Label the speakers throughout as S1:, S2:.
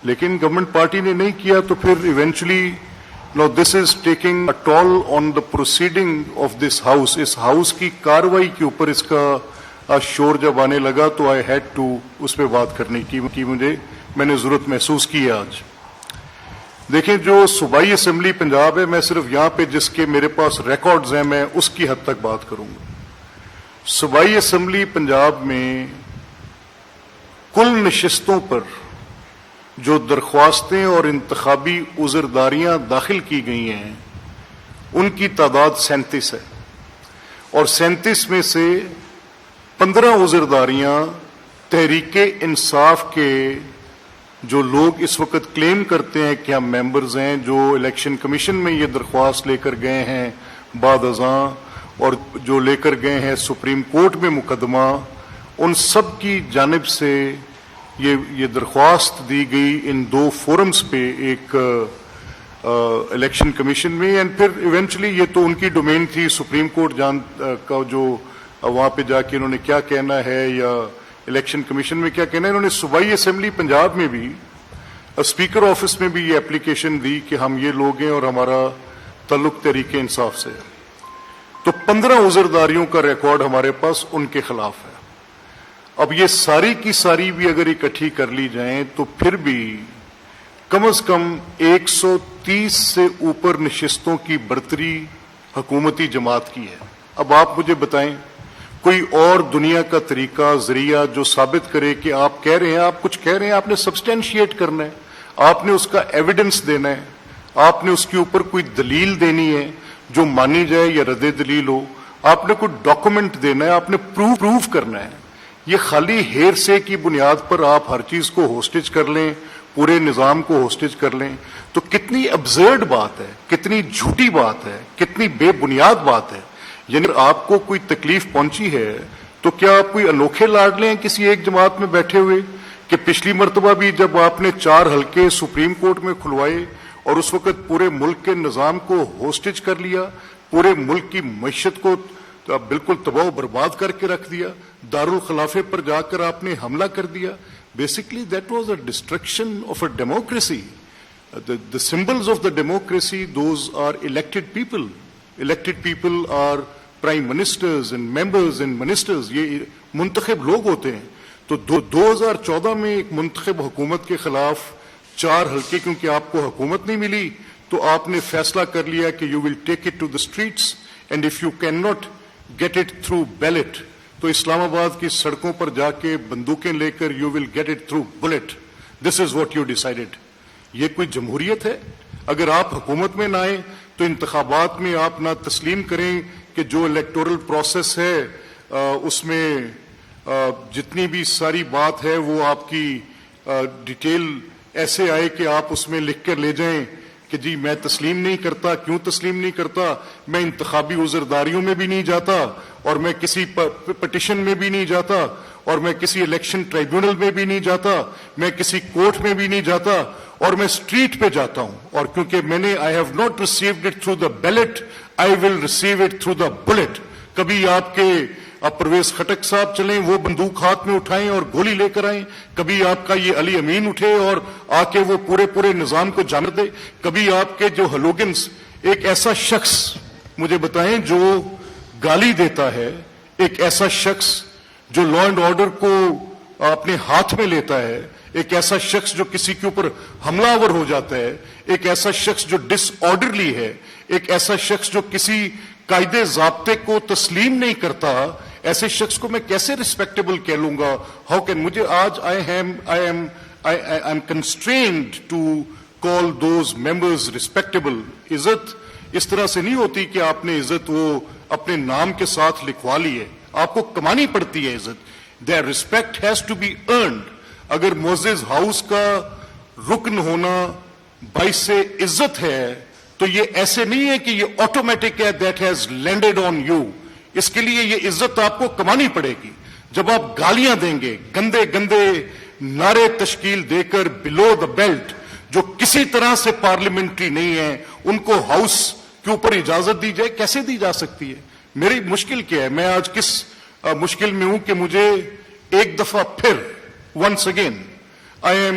S1: لیکن government party نے نہیں کیا تو پھر eventually no this is taking a toll on the proceeding of this house. اس ہاؤس کی کاروائی کے اوپر اس کا شور جب آنے لگا تو آئی ہیڈ ٹو اس پہ بات کرنے کی میں نے ضرورت محسوس کی آج. دیکھیں جو صوبائی اسمبلی پنجاب ہے، میں صرف یہاں پہ جس کے میرے پاس ریکارڈز ہیں میں اس کی حد تک بات کروں گا. صوبائی اسمبلی پنجاب میں کل نشستوں پر جو درخواستیں اور انتخابی عذرداریاں داخل کی گئی ہیں ان کی تعداد 37 ہے، اور 37 میں سے 15 عذرداریاں تحریک انصاف کے جو لوگ اس وقت کلیم کرتے ہیں کہ ہم ممبرز ہیں، جو الیکشن کمیشن میں یہ درخواست لے کر گئے ہیں بعد ازاں، اور جو لے کر گئے ہیں سپریم کورٹ میں مقدمہ، ان سب کی جانب سے یہ درخواست دی گئی ان دو فورمز پہ، ایک الیکشن کمیشن میں، اینڈ پھر ایونچولی یہ تو ان کی ڈومین تھی سپریم کورٹ کا جو وہاں پہ جا کے انہوں نے کیا کہنا ہے یا الیکشن کمیشن میں کیا کہنا ہے. انہوں نے صوبائی اسمبلی پنجاب میں بھی اسپیکر آفس میں بھی یہ اپلیکیشن دی کہ ہم یہ لوگ ہیں اور ہمارا تعلق تحریک انصاف سے ہے. تو 15 عذرداریوں کا ریکارڈ ہمارے پاس ان کے خلاف ہے. اب یہ ساری کی ساری بھی اگر اکٹھی کر لی جائیں تو پھر بھی کم از کم 130 سے اوپر نشستوں کی برتری حکومتی جماعت کی ہے. اب آپ مجھے بتائیں کوئی اور دنیا کا طریقہ ذریعہ جو ثابت کرے کہ آپ کہہ رہے ہیں، آپ کچھ کہہ رہے ہیں، آپ نے سبسٹینشیٹ کرنا ہے، آپ نے اس کا ایویڈنس دینا ہے، آپ نے اس کے اوپر کوئی دلیل دینی ہے جو مانی جائے یا رد دلیل ہو، آپ نے کوئی ڈاکومنٹ دینا ہے، آپ نے پروف کرنا ہے. یہ خالی ہیرسے کی بنیاد پر آپ ہر چیز کو ہوسٹیج کر لیں، پورے نظام کو ہوسٹیج کر لیں تو کتنی ابزرڈ بات ہے، کتنی جھوٹی بات ہے، کتنی بے بنیاد بات ہے. یعنی آپ کو کوئی تکلیف پہنچی ہے تو کیا آپ کوئی انوکھے لاڈ لیں کسی ایک جماعت میں بیٹھے ہوئے کہ پچھلی مرتبہ بھی جب آپ نے 4 حلقے سپریم کورٹ میں کھلوائے اور اس وقت پورے ملک کے نظام کو ہوسٹیج کر لیا، پورے ملک کی معیشت کو بالکل تباہ و برباد کر کے رکھ دیا، دارالخلافے پر جا کر آپ نے حملہ کر دیا. Basically that was a destruction of a democracy. The symbols of the democracy, those are elected people. Elected people are prime ministers and members and ministers. یہ منتخب لوگ ہوتے ہیں. تو 2014 میں ایک منتخب حکومت کے خلاف 4 حلقے، کیونکہ آپ کو حکومت نہیں ملی تو آپ نے فیصلہ کر لیا کہ you will take it to the streets and if you cannot get it through ballot تو اسلام آباد کی سڑکوں پر جا کے بندوقیں لے کر you will get it through bullet. This is what you decided. یہ کوئی جمہوریت ہے؟ اگر آپ حکومت میں نہ آئیں تو انتخابات میں آپ نہ تسلیم کریں کہ جو الیکٹورل پروسیس ہے اس میں جتنی بھی ساری بات ہے وہ آپ کی ڈیٹیل ایسے آئے کہ آپ اس میں لکھ کر لے جائیں کہ جی میں تسلیم نہیں کرتا. کیوں تسلیم نہیں کرتا؟ میں انتخابی عذرداریوں میں بھی نہیں جاتا، اور میں کسی پٹیشن میں بھی نہیں جاتا، اور میں کسی الیکشن ٹرائیبیونل میں بھی نہیں جاتا، میں کسی کورٹ میں بھی نہیں جاتا، اور میں اسٹریٹ پہ جاتا ہوں. اور کیونکہ میں نے I have not received it through the ballot, I will receive it through the bullet. کبھی آپ کے پرویز خٹک صاحب چلیں، وہ بندوق ہاتھ میں اٹھائیں اور گولی لے کر آئیں، کبھی آپ کا یہ علی امین اٹھے اور آ کے وہ پورے نظام کو جان دے، کبھی آپ کے جو ہلوگنس، ایک ایسا شخص مجھے بتائیں جو گالی دیتا ہے، ایک ایسا شخص جو لا اینڈ آرڈر کو اپنے ہاتھ میں لیتا ہے، ایک ایسا شخص جو کسی کے اوپر حملہ آور ہو جاتا ہے، ایک ایسا شخص جو ڈس آرڈرلی ہے، ایک ایسا شخص جو کسی قاعدے ضابطے کو تسلیم نہیں کرتا، ایسے شخص کو میں کیسے ریسپیکٹیبل کہہ لوں گا؟ ہاؤ کین مجھے آج I am constrained to call those members respectable. عزت اس طرح سے نہیں ہوتی کہ آپ نے عزت وہ اپنے نام کے ساتھ لکھوا لی ہے، آپ کو کمانی پڑتی ہے عزت. Their respect has to be earned. اگر معزز ہاؤس کا رکن ہونا باعث عزت ہے تو یہ ایسے نہیں ہے کہ یہ آٹومیٹک ہے that has landed on you. اس کے لیے یہ عزت آپ کو کمانی پڑے گی. جب آپ گالیاں دیں گے، گندے گندے نعرے تشکیل دے کر بلو دا بیلٹ جو کسی طرح سے پارلیمنٹری نہیں ہیں، ان کو ہاؤس کے اوپر اجازت دی جائے، کیسے دی جا سکتی ہے؟ میری مشکل کیا ہے؟ میں آج کس مشکل میں ہوں کہ مجھے ایک دفعہ پھر once again I am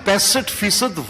S1: 65%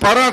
S1: 12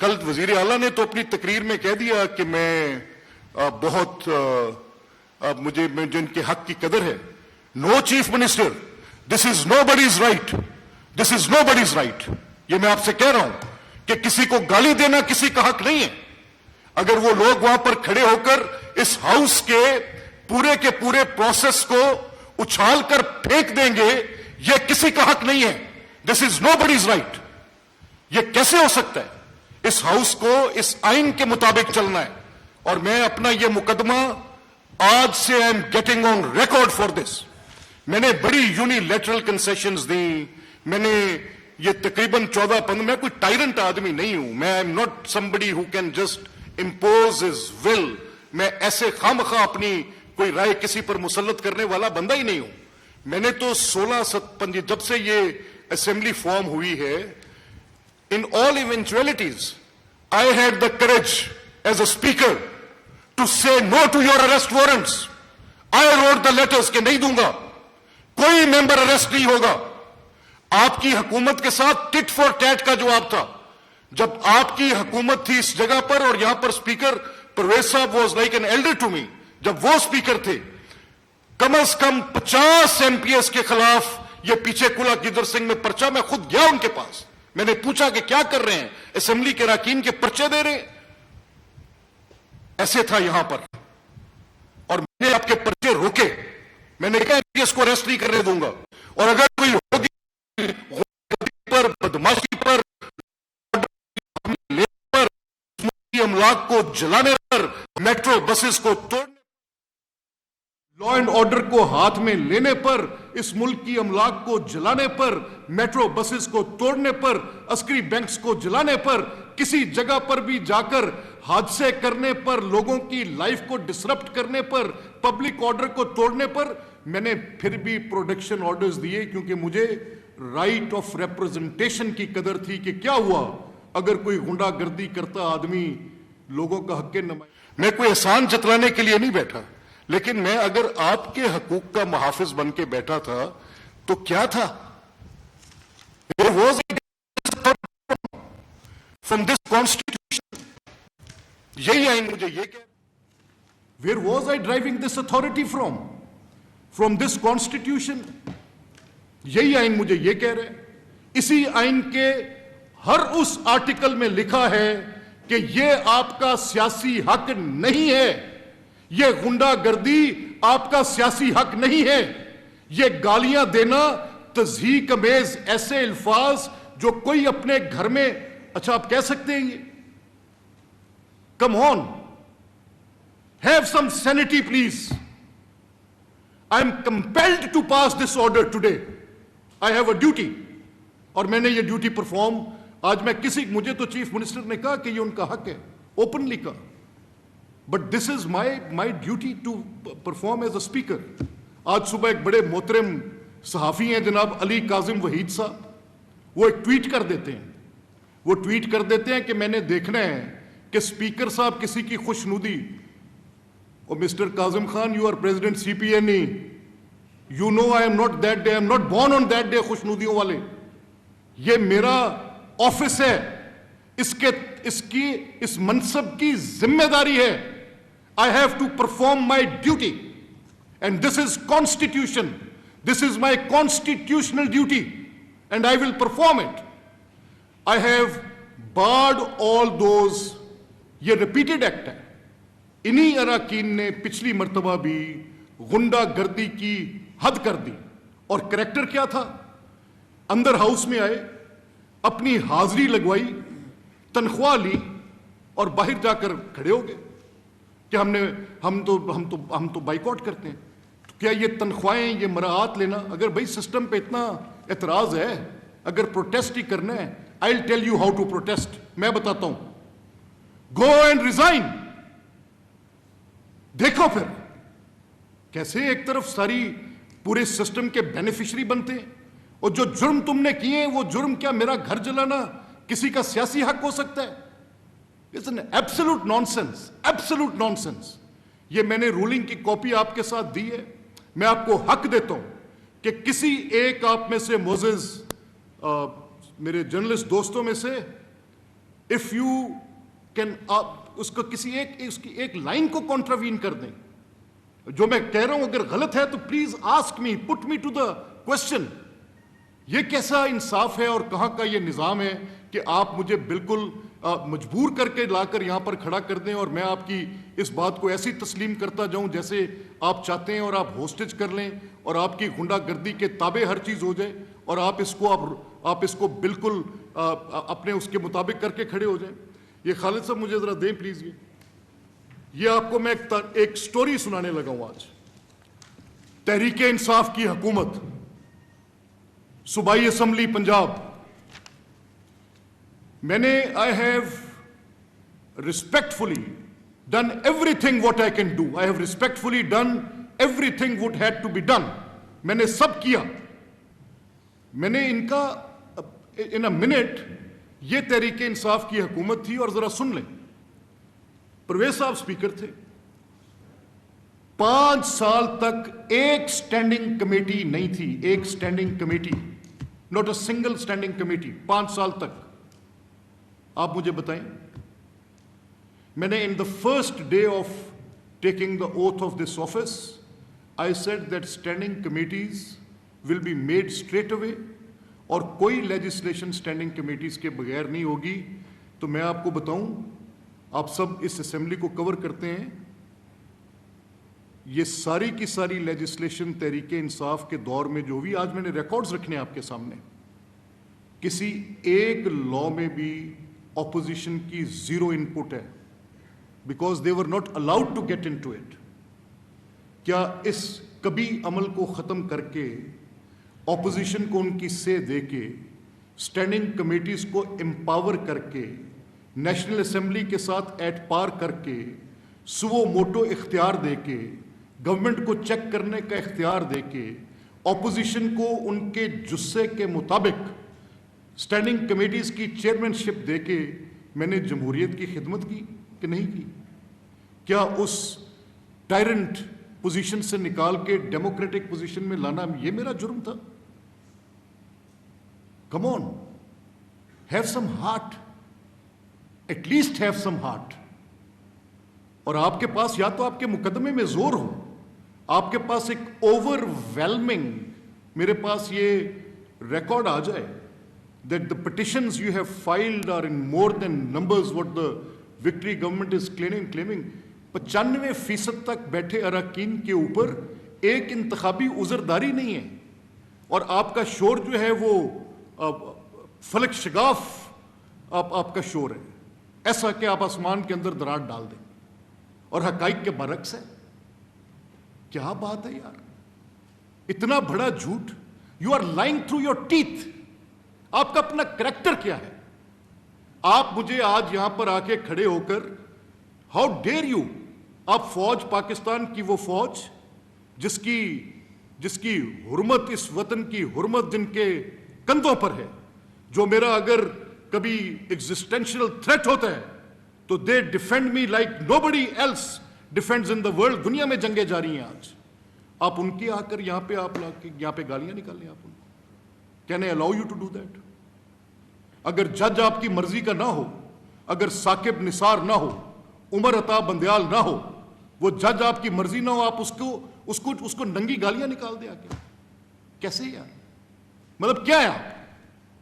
S1: کل وزیر اعلیٰ نے تو اپنی تقریر میں کہہ دیا کہ میں بہت مجھے ان کے حق کی قدر ہے. نو چیف منسٹر، دس از نو بڈیز رائٹ، دس از نو بڈیز رائٹ. یہ میں آپ سے کہہ رہا ہوں کہ کسی کو گالی دینا کسی کا حق نہیں ہے. اگر وہ لوگ وہاں پر کھڑے ہو کر اس ہاؤس کے پورے پروسیس کو اچھال کر پھینک دیں گے، یہ کسی کا حق نہیں ہے. دس از نو بڈیز رائٹ. یہ کیسے ہو سکتا ہے؟ اس ہاؤس کو اس آئین کے مطابق چلنا ہے. اور میں اپنا یہ مقدمہ آج سے I am getting on record for this. میں نے بڑی یونیلیٹرل کنسیشنز دی. میں نے یہ تقریباً 14-15، میں کوئی ٹائرنٹ آدمی نہیں ہوں. میں آئی am not somebody who can just impose his will. میں ایسے خامخواہ اپنی کوئی رائے کسی پر مسلط کرنے والا بندہ ہی نہیں ہوں. میں نے تو 16 جب سے یہ اسمبلی فارم ہوئی ہے، in all eventualities, I had the courage as a speaker to say no to your arrest warrants. I wrote the letters کہ نہیں دوں گا، کوئی ممبر اریسٹ نہیں ہوگا. آپ کی حکومت کے ساتھ ٹٹ فور ٹیٹ کا جواب تھا. جب آپ کی حکومت تھی اس جگہ پر اور یہاں پر اسپیکر پرویز صاحب was like an elder to me, جب وہ اسپیکر تھے، کم از کم 50 MPs کے خلاف یہ پیچھے کلا گدر سنگھ میں پرچہ، میں خود گیا ان کے پاس. میں نے پوچھا کہ کیا کر رہے ہیں، اسمبلی کے اراکین کے پرچے دے رہے ہیں. ایسے تھا یہاں پر، اور میں نے آپ کے پرچے روکے. میں نے کہا کہ اس کو اریسٹ نہیں کرنے دوں گا. اور اگر کوئی ہوگی پر بدماشی پر املاک کو جلانے پر، میٹرو بسز کو توڑنے، لا اینڈ آرڈر کو ہاتھ میں لینے پر، اس ملک کی املاک کو جلانے پر، میٹرو بسز کو توڑنے پر، عسکری بینکس کو جلانے پر، کسی جگہ پر بھی جا کر حادثے کرنے پر، لوگوں کی لائف کو ڈسرپٹ کرنے پر، پبلک آرڈر کو توڑنے پر، میں نے پھر بھی پروٹیکشن آرڈرز دیے، کیونکہ مجھے رائٹ آف ریپرزنٹیشن کی قدر تھی کہ کیا ہوا اگر کوئی غنڈہ گردی کرتا آدمی لوگوں کا حق نمائندہ. میں کوئی احسان جتلانے کے لیے نہیں بیٹھا، لیکن میں اگر آپ کے حقوق کا محافظ بن کے بیٹھا تھا تو کیا تھا؟ فرام دس کانسٹیٹیوشن، یہی آئین مجھے یہ کہ where was I driving this authority from this constitution. یہی آئین مجھے یہ کہہ رہے. اسی آئین کے ہر اس آرٹیکل میں لکھا ہے کہ یہ آپ کا سیاسی حق نہیں ہے، یہ غنڈہ گردی آپ کا سیاسی حق نہیں ہے. یہ گالیاں دینا، تضحیک امیز ایسے الفاظ جو کوئی اپنے گھر میں، اچھا آپ کہہ سکتے ہیں یہ؟ Come on, have some sanity please. I am compelled to pass this order today. I have a duty, اور میں نے یہ ڈیوٹی پرفارم. آج میں مجھے تو چیف منسٹر نے کہا کہ یہ ان کا حق ہے، اوپنلی کہا، but this is my duty to perform as a speaker. آج صبح ایک بڑے محترم صحافی ہیں جناب علی کاظم وحید صاحب، وہ ایک ٹویٹ کر دیتے ہیں کہ میں نے دیکھنا ہے کہ اسپیکر صاحب کسی کی خوشنودی. اور Mister Kazim Khan, you are president C P N E, you know I am not that day, I am not born on that day خوشنودیوں والے. یہ میرا آفس ہے، اس منصب کی ذمہ داری ہے. I have to perform my duty, and this is constitution. This is my constitutional duty, and I will perform it. I have barred all those. یہ repeated act ہے. انہی اراکین نے پچھلی مرتبہ بھی غنڈہ گردی کی حد کر دی. اور کریکٹر کیا تھا؟ اندر ہاؤس میں آئے، اپنی حاضری لگوائی، تنخواہ لی، اور باہر جا کر کھڑے ہو گئے کہ ہم تو بائیکاٹ کرتے ہیں. تو کیا یہ تنخواہیں، یہ مراعات لینا؟ اگر بھائی سسٹم پہ اتنا اعتراض ہے، اگر پروٹیسٹ ہی کرنا ہے، I will tell you how to protest. میں بتاتا ہوں. Go and resign. دیکھو پھر کیسے ایک طرف ساری پورے سسٹم کے بینیفیشری بنتے ہیں، اور جو جرم تم نے کیے ہیں وہ جرم کیا میرا گھر جلانا کسی کا سیاسی حق ہو سکتا ہے؟ It's an absolute nonsense, absolute nonsense. یہ میں نے رولنگ کی کاپی آپ کے ساتھ دی ہے. میں آپ کو حق دیتا ہوں کہ کسی ایک آپ میں سے معزز میرے جرنلسٹ دوستوں میں سے if you can اس کو کسی ایک لائن کو کانٹراوین کر دیں. جو میں کہہ رہا ہوں اگر غلط ہے تو please ask me, put me to the question. یہ کیسا انصاف ہے اور کہاں کا یہ نظام ہے کہ آپ مجھے بالکل مجبور کر کے لا کر یہاں پر کھڑا کر دیں اور میں آپ کی اس بات کو ایسی تسلیم کرتا جاؤں جیسے آپ چاہتے ہیں, اور آپ ہوسٹیج کر لیں اور آپ کی غنڈہ گردی کے تابع ہر چیز ہو جائے اور آپ اس کو بالکل اپنے اس کے مطابق کر کے کھڑے ہو جائیں. یہ خالد صاحب مجھے ذرا دیں پلیز. یہ آپ کو میں ایک سٹوری سنانے لگا ہوں آج. تحریک انصاف کی حکومت, صوبائی اسمبلی پنجاب, میں نے I have respectfully done everything what I can do. I have respectfully done everything what had to be done. میں نے سب کیا. میں نے ان کا in a minute, یہ تحریک انصاف کی حکومت تھی. اور ذرا سن لیں, پرویز صاحب سپیکر تھے. 5 سال تک ایک سٹینڈنگ کمیٹی نہیں تھی, ایک standing committee, not a single standing committee. 5 سال تک. آپ مجھے بتائیں, میں نے in the first day of taking the oath of this office I said that standing committees will be made straight away, اور کوئی لیجسلیشن اسٹینڈنگ کمیٹیز کے بغیر نہیں ہوگی. تو میں آپ کو بتاؤں, آپ سب اس اسمبلی کو کور کرتے ہیں, یہ ساری کی ساری لیجسلیشن تحریک انصاف کے دور میں جو بھی آج میں نے ریکارڈز رکھنے آپ کے سامنے, کسی ایک لا میں بھی اپوزیشن کی زیرو انپٹ ہے, because they were not allowed to get into it. کیا اس کبھی عمل کو ختم کر کے, اپوزیشن کو ان کی سے دے کے, اسٹینڈنگ کمیٹیز کو امپاور کر کے, نیشنل اسمبلی کے ساتھ ایٹ پار کر کے, سو موٹو اختیار دے کے, گورنمنٹ کو چیک کرنے کا اختیار دے کے, اپوزیشن کو ان کے جسے کے مطابق اسٹینڈنگ کمیٹیز کی چیئرمین شپ دے کے میں نے جمہوریت کی خدمت کی کہ نہیں کی؟ کیا اس ٹائرنٹ پوزیشن سے نکال کے ڈیموکریٹک پوزیشن میں لانا یہ میرا جرم تھا؟ Come on, have some heart, at least have some heart. اور آپ کے پاس یا تو آپ کے مقدمے میں زور ہو, آپ کے پاس ایک اوور ویلمنگ, میرے پاس یہ ریکارڈ آ جائے that the petitions you have filed are in more than numbers what the victory government is claiming. 95% تک بیٹھے اراکین کے اوپر ایک انتخابی عذرداری نہیں ہے, اور آپ کا شور جو ہے وہ فلک شگاف آپ کا شور ہے, ایسا کہ آپ آسمان کے اندر دراڑ ڈال دیں, اور حقائق کے برعکس ہے. کیا بات ہے یار, اتنا بڑا جھوٹ. You are lying through your teeth. آپ کا اپنا کریکٹر کیا ہے؟ آپ مجھے آج یہاں پر آ کے کھڑے ہو کر, ہاؤ ڈیئر یو, آپ فوج, پاکستان کی وہ فوج جس کی حرمت, اس وطن کی حرمت جن کے کندھوں پر ہے, جو میرا اگر کبھی ایگزسٹینشیل تھریٹ ہوتا ہے تو they defend me like nobody else defends in the world. دنیا میں جنگیں جاری ہیں آج, آپ ان کی آ کر یہاں پہ آپ یہاں پہ گالیاں نکالیں. آپ ان کو Can I allow you to do that? اگر جج آپ کی مرضی کا نہ ہو, اگر ثاقب نثار نہ ہو, عمر عطا بندیال نہ ہو, وہ جج آپ کی مرضی نہ ہو, آپ اس کو ننگی گالیاں نکال دے آگے. کیسے یار؟ مطلب کیا ہے آپ؟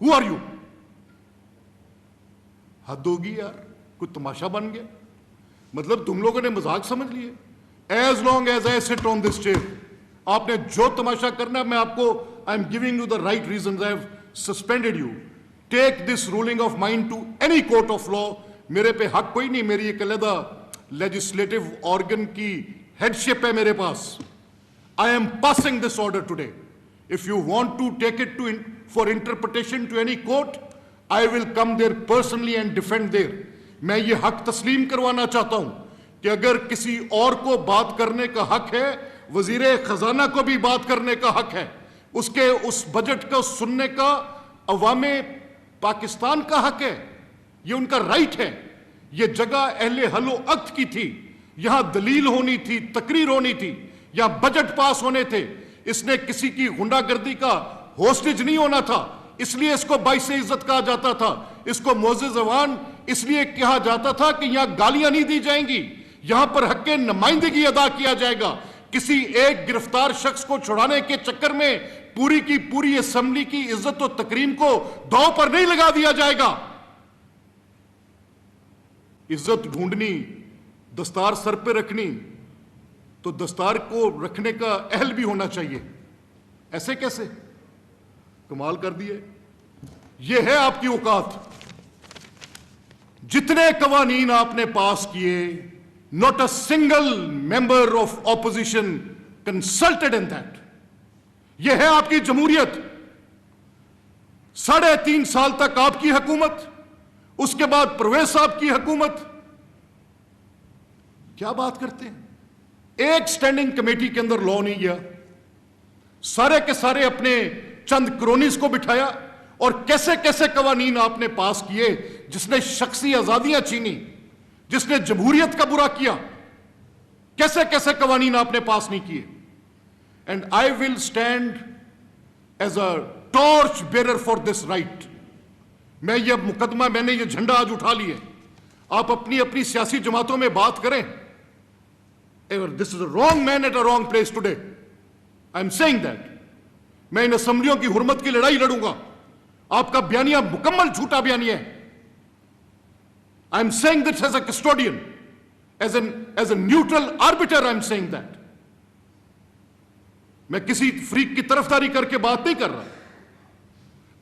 S1: Who are you? حد ہوگی یار, کوئی تماشا بن گیا. مطلب تم لوگوں نے مذاق سمجھ لیے. As long as I sit on this chair, آپ نے جو تماشا کرنا ہے, میں آپ کو I'm giving you the right reasons. I have suspended you. Take this ruling of mine to any court of law. میرے پہ حق کوئی نہیں, میری ایک علیحدہ لیجسلیٹو آرگن کی ہیڈشپ ہے میرے پاس. I am passing this order today. If you want to take it for interpretation to any court, I will come there personally and defend there. میں یہ حق تسلیم کروانا چاہتا ہوں کہ اگر کسی اور کو بات کرنے کا حق ہے, وزیر خزانہ کو بھی بات کرنے کا حق ہے. اس بجٹ کو سننے کا عوام پاکستان کا حق ہے, یہ ان کا رائٹ ہے. یہ جگہ اہل حل و عقد کی تھی, یہاں دلیل ہونی تھی, تقریر ہونی تھی, یہاں بجٹ پاس ہونے تھے. اس نے کسی کی غنڈہ گردی کا ہوسٹیج نہیں ہونا تھا, اس لیے اس کو باعث عزت کہا جاتا تھا, اس کو معزز عوان
S2: اس لیے کہا جاتا تھا کہ یہاں گالیاں نہیں دی جائیں گی, یہاں پر حق نمائندگی ادا کیا جائے گا. کسی ایک گرفتار شخص کو چھڑانے کے چکر میں پوری کی پوری اسمبلی کی عزت و تکریم کو داؤ پر نہیں لگا دیا جائے گا. عزت ڈھونڈنی, دستار سر پہ رکھنی, تو دستار کو رکھنے کا اہل بھی ہونا چاہیے. ایسے کیسے؟ کمال کر دیے. یہ ہے آپ کی اوقات. جتنے قوانین آپ نے پاس کیے, not a single member of opposition consulted in that. یہ ہے آپ کی جمہوریت. 3.5 سال تک آپ کی حکومت, اس کے بعد پرویز صاحب کی حکومت. کیا بات کرتے ہیں؟ ایک سٹینڈنگ کمیٹی کے اندر لا نہیں گیا, سارے کے سارے اپنے چند کرونیز کو بٹھایا, اور کیسے کیسے قوانین آپ نے پاس کیے جس نے شخصی آزادیاں چھینی, جس نے جمہوریت کا برا کیا. کیسے کیسے قوانین آپ نے پاس نہیں کیے. And I will stand as a torch bearer for this right. میں یہ مقدمہ, میں نے یہ جھنڈا آج اٹھا لیے. آپ اپنی اپنی سیاسی جماعتوں میں بات کریں. This is a wrong man at a wrong place today. I am seeing that. میں ان اسمبلیوں کی حرمت کی لڑائی لڑوں گا. آپ کا بیانیہ مکمل جھوٹا بیانیہ ہے. I am saying this as a custodian, as a neutral arbiter I am saying that. میں کسی فریق کی طرفداری کر کے بات نہیں کر رہا.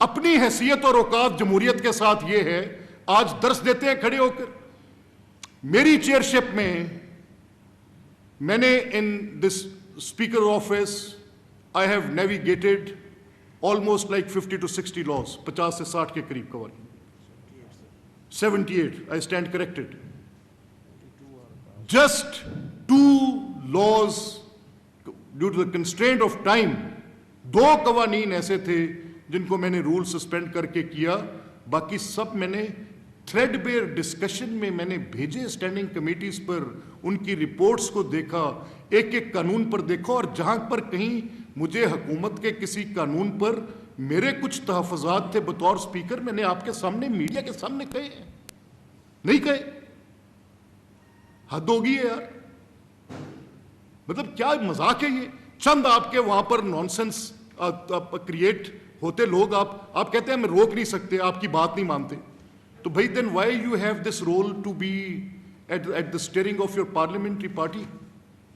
S2: اپنی حیثیت اور اوقات جمہوریت کے ساتھ یہ ہے, آج درس دیتے ہیں کھڑے ہو کر. میری چیئرشپ میں نے in this speaker office I have navigated almost like 50 to 60 laws, 50 سے 60 کے قریب قوانین. 78, I stand corrected. Just 2 laws, due to the constraint of time, 2 قوانین ایسے تھے جن کو میں نے رول سسپینڈ کر کے کیا. باقی سب میں نے تھریڈ بیئر ڈسکشن میں نے بھیجے اسٹینڈنگ کمیٹیز پر, ان کی رپورٹس کو دیکھا, ایک ایک قانون پر دیکھا, اور جہاں پر کہیں مجھے حکومت کے کسی قانون پر میرے کچھ تحفظات تھے بطور سپیکر, میں نے آپ کے سامنے میڈیا کے سامنے کہے ہیں. نہیں کہے. حد ہوگی ہے یار. مطلب کیا مذاق ہے یہ؟ چند آپ کے وہاں پر نانسنس کریٹ ہوتے لوگ, آپ کہتے ہیں ہم روک نہیں سکتے, آپ کی بات نہیں مانتے. تو بھائی then why you have this role to be at the steering of your parliamentary party?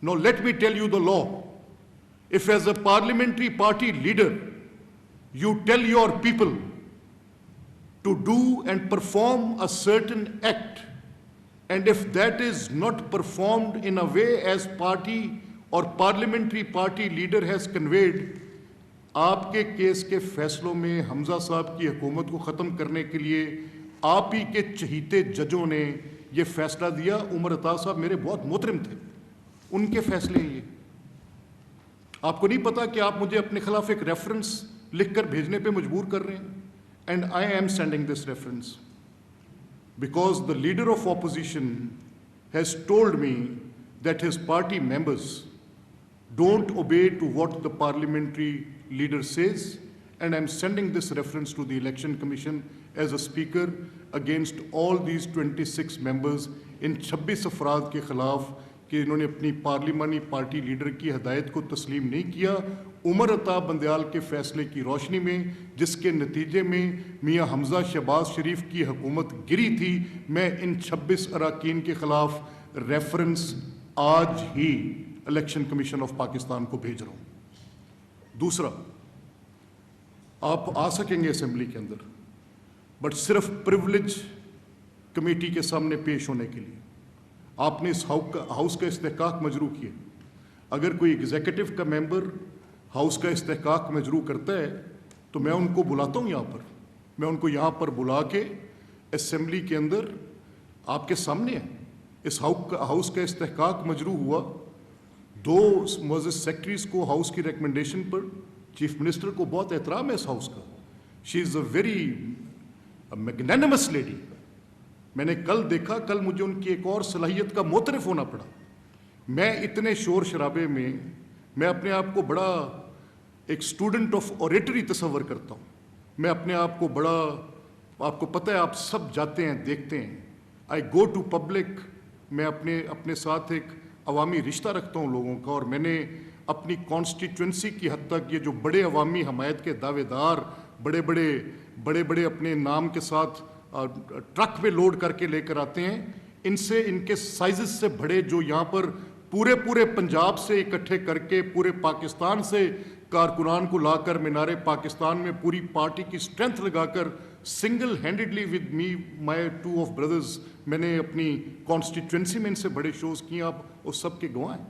S2: Now let me tell you the law. If as a parliamentary party leader you tell your people to do and perform a certain act, and if that is not performed in a way as party or parliamentary party leader has conveyed, آپ کے case کے فیصلوں میں حمزہ صاحب کی حکومت کو ختم کرنے کے لیے آپ ہی کے چہیتے ججوں نے یہ فیصلہ دیا. عمر عطا صاحب میرے بہت محترم تھے, ان کے فیصلے ہیں یہ. آپ کو نہیں پتا کہ آپ مجھے اپنے خلاف ایک ریفرنس لکھ کر بھیجنے پہ مجبور کر رہے ہیں. And I am sending this reference because the leader of opposition has told me that his party members don't obey to what the parliamentary leader says, and I'm sending this reference to the Election Commission as a speaker against all these 26 members ان 26 افراد کے خلاف کہ انہوں نے اپنی پارلیمانی party leader کی ہدایت کو تسلیم نہیں کیا. عمر عطا بندیال کے فیصلے کی روشنی میں, جس کے نتیجے میں میاں حمزہ شہباز شریف کی حکومت گری تھی, میں ان 26 اراکین کے خلاف ریفرنس آج ہی الیکشن کمیشن آف پاکستان کو بھیج رہا ہوں. دوسرا, آپ آ سکیں گے اسمبلی کے اندر بٹ صرف پریولیج کمیٹی کے سامنے پیش ہونے کے لیے. آپ نے اس ہاؤس کا استحقاق مجروح کیا. اگر کوئی ایگزیکٹو کا ممبر ہاؤس کا استحقاق مجروح کرتا ہے تو میں ان کو بلاتا ہوں یہاں پر, میں ان کو یہاں پر بلا کے اسمبلی کے اندر آپ کے سامنے ہے. اس ہاؤس کا استحقاق مجروح ہوا. 2 معزز سیکرٹریز کو ہاؤس کی ریکمنڈیشن پر, چیف منسٹر کو بہت احترام ہے اس ہاؤس کا. شی از اے ویری میگنینمس لیڈی. میں نے کل دیکھا, کل مجھے ان کی ایک اور صلاحیت کا معترف ہونا پڑا. میں اتنے شور شرابے میں اپنے آپ کو بڑا ایک اسٹوڈنٹ آف اوریٹری تصور کرتا ہوں. میں اپنے آپ کو بڑا آپ کو پتہ ہے آپ سب جاتے ہیں دیکھتے ہیں. آئی گو ٹو پبلک. میں اپنے ساتھ ایک عوامی رشتہ رکھتا ہوں لوگوں کا, اور میں نے اپنی کانسٹیٹوئنسی کی حد تک یہ جو بڑے عوامی حمایت کے دعوے دار بڑے اپنے نام کے ساتھ ٹرک میں لوڈ کر کے لے کر آتے ہیں, ان کے سائزز سے بڑے جو یہاں پر پورے پنجاب سے اکٹھے کر کے پورے پاکستان سے کارکنان کو لا کر مینار پاکستان میں پوری پارٹی کی اسٹرینتھ لگا کر single handedly with me my 2 of brothers میں نے اپنی کانسٹیٹوئنسی میں ان سے بڑے شوز کیے. آپ اس سب کے گواہ ہیں.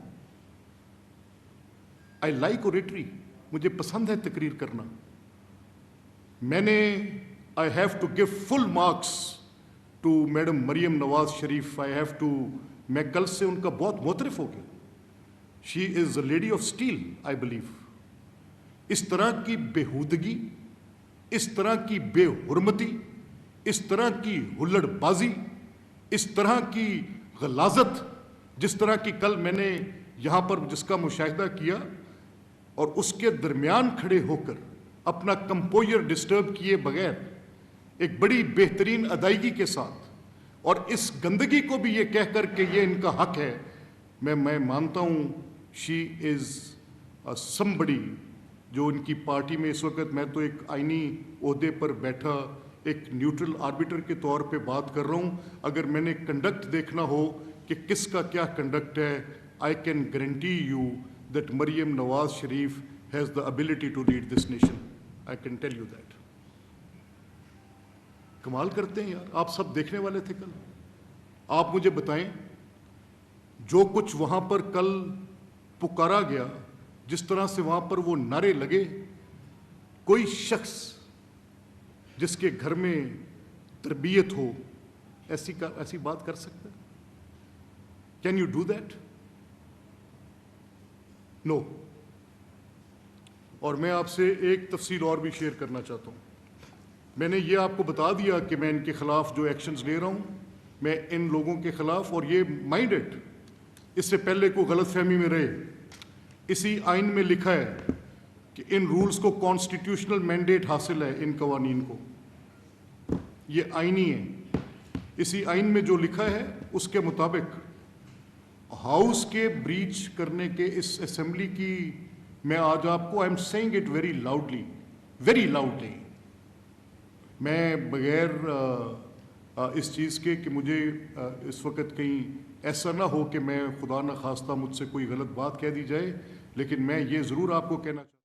S2: I like oratory. مجھے پسند ہے تقریر کرنا. I have to give full marks to madam Maryam Nawaz Sharif. میں کل سے ان کا بہت معترف ہو گیا. She is a lady of steel I believe. اس طرح کی بےہودگی, اس طرح کی بے حرمتی, اس طرح کی ہلڑ بازی, اس طرح کی غلاظت جس طرح کی کل میں نے یہاں پر جس کا مشاہدہ کیا, اور اس کے درمیان کھڑے ہو کر اپنا کمپوئر ڈسٹرب کیے بغیر ایک بڑی بہترین ادائیگی کے ساتھ, اور اس گندگی کو بھی یہ کہہ کر کہ یہ ان کا حق ہے, میں مانتا ہوں شی از somebody جو ان کی پارٹی میں اس وقت, میں تو ایک آئینی عہدے پر بیٹھا ایک نیوٹرل آربیٹر کے طور پہ بات کر رہا ہوں. اگر میں نے کنڈکٹ دیکھنا ہو کہ کس کا کیا کنڈکٹ ہے, I can guarantee you that Maryam Nawaz Sharif has the ability to lead this nation. I can tell you that. کمال کرتے ہیں یار. آپ سب دیکھنے والے تھے کل. آپ مجھے بتائیں جو کچھ وہاں پر کل پکارا گیا, جس طرح سے وہاں پر وہ نعرے لگے, کوئی شخص جس کے گھر میں تربیت ہو ایسی بات کر سکتا ہے؟ Can you do that? No. اور میں آپ سے ایک تفصیل اور بھی شیئر کرنا چاہتا ہوں. میں نے یہ آپ کو بتا دیا کہ میں ان کے خلاف جو ایکشنز لے رہا ہوں, میں ان لوگوں کے خلاف, اور یہ مائنڈڈ, اس سے پہلے کو غلط فہمی میں رہے, اسی آئین میں لکھا ہے کہ ان رولز کو کانسٹیٹیوشنل مینڈیٹ حاصل ہے, ان قوانین کو, یہ آئینی ہے. اسی آئین میں جو لکھا ہے اس کے مطابق ہاؤس کے بریچ کرنے کے اس اسمبلی کی, میں آج آپ کو I am saying it very loudly, میں بغیر اس چیز کے کہ مجھے اس وقت کہیں ایسا نہ ہو کہ میں خدا نخواستہ مجھ سے کوئی غلط بات کہہ دی جائے, لیکن میں یہ ضرور آپ کو کہنا چاہتا ہوں